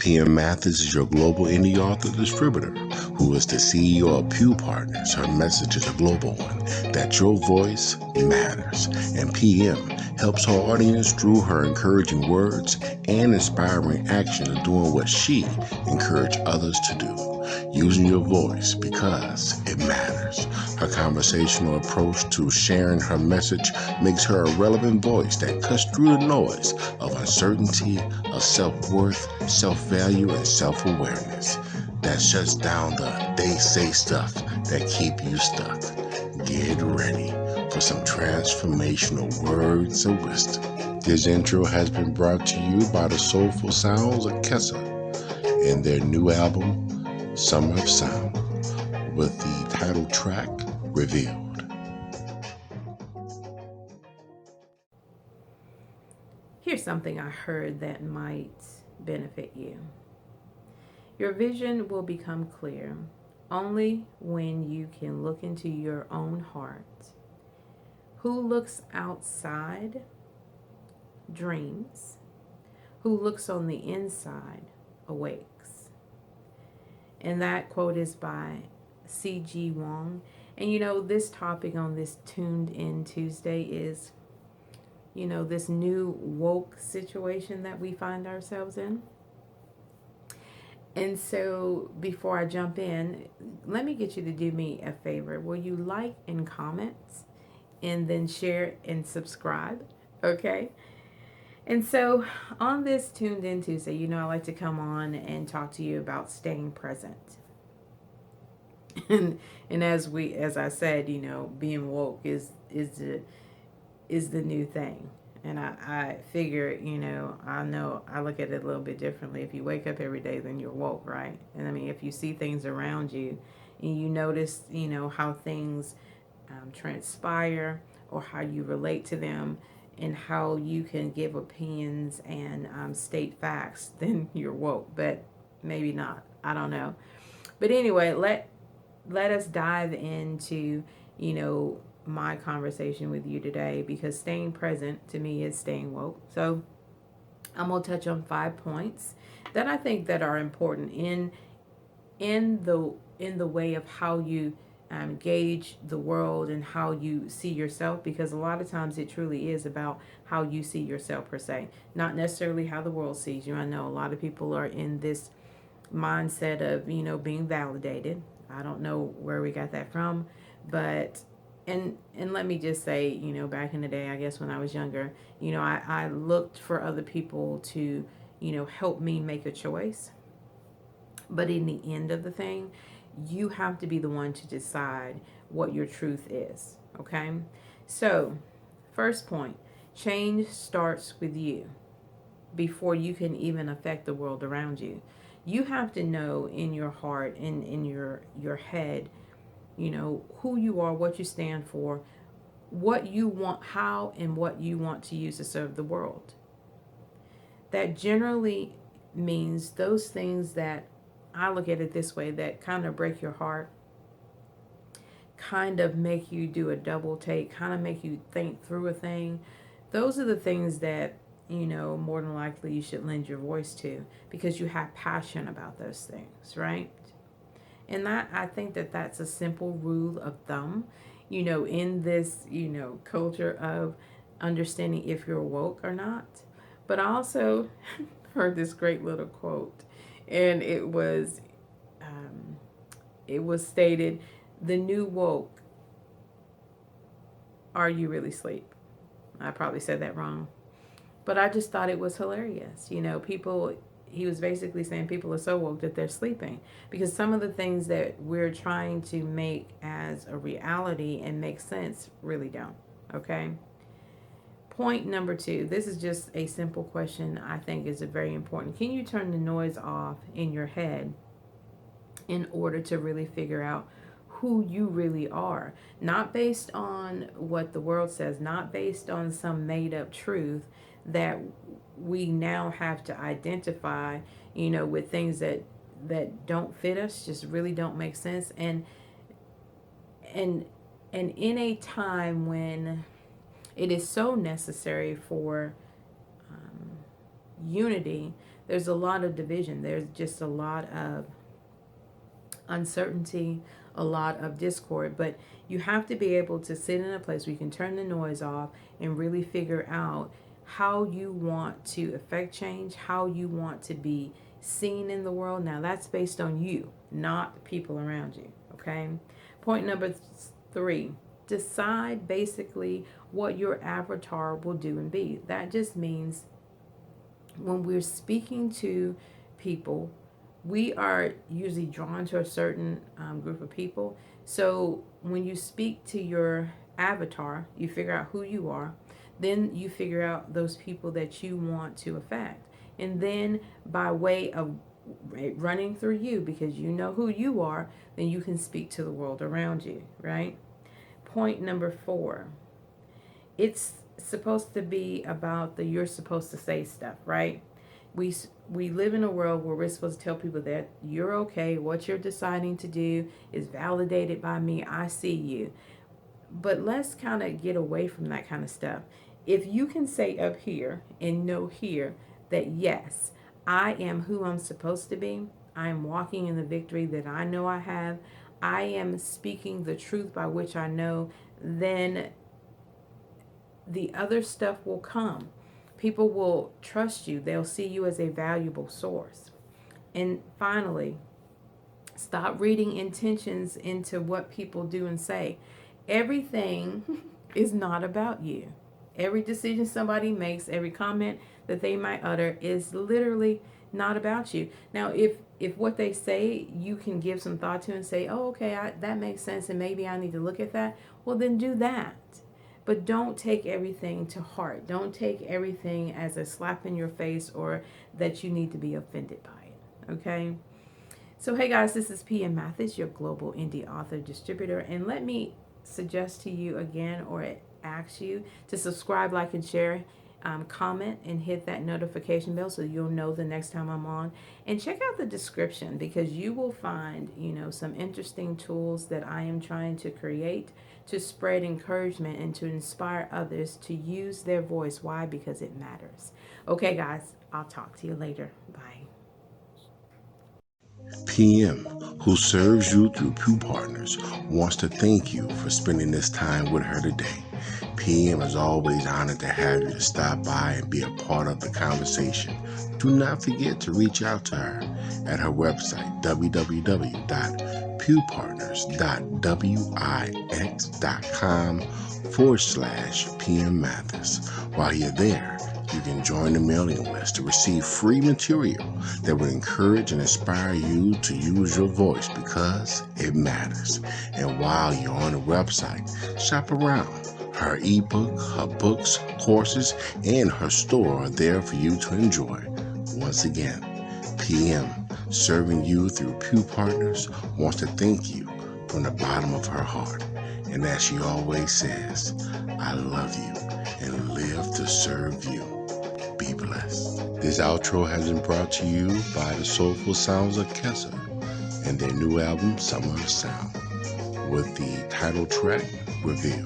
Mathis is your global indie author distributor, who is the CEO of Pew Partners. Her message is a global one, that your voice matters. And PM helps her audience through her encouraging words and inspiring action of doing what she encouraged others to do, using your voice because it matters. Her conversational approach to sharing her message makes her a relevant voice that cuts through the noise of uncertainty, of self-worth, self-value, and self-awareness that shuts down the they say stuff that keep you stuck. Get ready for some transformational words of wisdom. This intro has been brought to you by the soulful sounds of Kessa and their new album, Summer of Sound, with the title track, Revealed. Here's something I heard that might benefit you. Your vision will become clear only when you can look into your own heart. Who looks outside dreams. Who looks on the inside awakes. And that quote is by C.G. Jung. And this topic on this Tuned In Tuesday is, this new woke situation that we find ourselves in. And so before I jump in, let me get you to do me a favor. Will you like and comment and then share and subscribe? Okay. And so on this Tuned In Tuesday, I like to come on and talk to you about staying present. And as I said, being woke is the new thing. And I figure, I look at it a little bit differently. If you wake up every day, then you're woke, right? And I mean, if you see things around you and you notice, how things transpire or how you relate to them and how you can give opinions and state facts, then you're woke. But maybe not. I don't know. But anyway, let us dive into, my conversation with you today, because staying present to me is staying woke. So I'm going to touch on 5 points that I think that are important in the way of how you gauge the world and how you see yourself, because a lot of times it truly is about how you see yourself per se, not necessarily how the world sees you. I know a lot of people are in this mindset of being validated. I don't know where we got that from, but and let me just say, back in the day, I guess when I was younger, I looked for other people to help me make a choice. But in the end of the thing, you have to be the one to decide what your truth is. Okay? So, first point, change starts with you before you can even affect the world around you. You have to know in your heart and in your head, who you are, what you stand for, what you want, how and what you want to use to serve the world. That generally means those things that, I look at it this way, that kind of break your heart, kind of make you do a double take, kind of make you think through a thing. Those are the things that, more than likely you should lend your voice to, because you have passion about those things, right? And that, I think that that's a simple rule of thumb, in this, culture of understanding if you're woke or not. But I also heard this great little quote, and it was stated, the new woke, are you really asleep? I probably said that wrong, but I just thought it was hilarious. People, he was basically saying people are so woke that they're sleeping, because some of the things that we're trying to make as a reality and make sense really don't. Okay. Point number 2, this is just a simple question I think is very important. Can you turn the noise off in your head in order to really figure out who you really are? Not based on what the world says, not based on some made up truth that we now have to identify, with things that don't fit us, just really don't make sense. And in a time when it is so necessary for unity there's a lot of division. There's just a lot of uncertainty, a lot of discord. But you have to be able to sit in a place where you can turn the noise off and really figure out how you want to affect change, how you want to be seen in the world. Now, that's based on you, not people around you. Okay. Point number 3, decide basically what your avatar will do and be. That just means when we're speaking to people, we are usually drawn to a certain group of people. So when you speak to your avatar, you figure out who you are. Then you figure out those people that you want to affect. And then by way of running through you, because you know who you are, then you can speak to the world around you, right? Point number 4. It's supposed to be about the you're supposed to say stuff, right? We live in a world where we're supposed to tell people that you're okay, what you're deciding to do is validated by me, I see you. But let's kind of get away from that kind of stuff. If you can say up here and know here that yes, I am who I'm supposed to be, I am walking in the victory that I know I have, I am speaking the truth by which I know, then the other stuff will come. People will trust you. They'll see you as a valuable source. And finally, stop reading intentions into what people do and say. Everything is not about you. Every decision somebody makes, every comment that they might utter is literally not about you. Now, if what they say you can give some thought to and say, oh, okay, that makes sense and maybe I need to look at that, well, then do that. But don't take everything to heart. Don't take everything as a slap in your face or that you need to be offended by it. Okay? So, hey guys, this is PM Mathis, your global indie author distributor. And let me suggest to you again, or ask you to subscribe, like, and share, comment, and hit that notification bell so you'll know the next time I'm on. And check out the description, because you will find, some interesting tools that I am trying to create to spread encouragement and to inspire others to use their voice. Why? Because it matters. Okay, guys, I'll talk to you later. Bye. PM, who serves you through Pew Partners, wants to thank you for spending this time with her today. PM is always honored to have you to stop by and be a part of the conversation. Do not forget to reach out to her at her website, www.pewpartners.wix.com/PM Mathis. While you're there, you can join the mailing list to receive free material that will encourage and inspire you to use your voice, because it matters. And while you're on the website, shop around. Her ebook, her books, courses, and her store are there for you to enjoy. Once again, PM, serving you through Pew Partners, wants to thank you from the bottom of her heart. And as she always says, I love you and live to serve you. Be blessed. This outro has been brought to you by the Soulful Sounds of Kessa and their new album, Summer of Sound, with the title track, Reveal.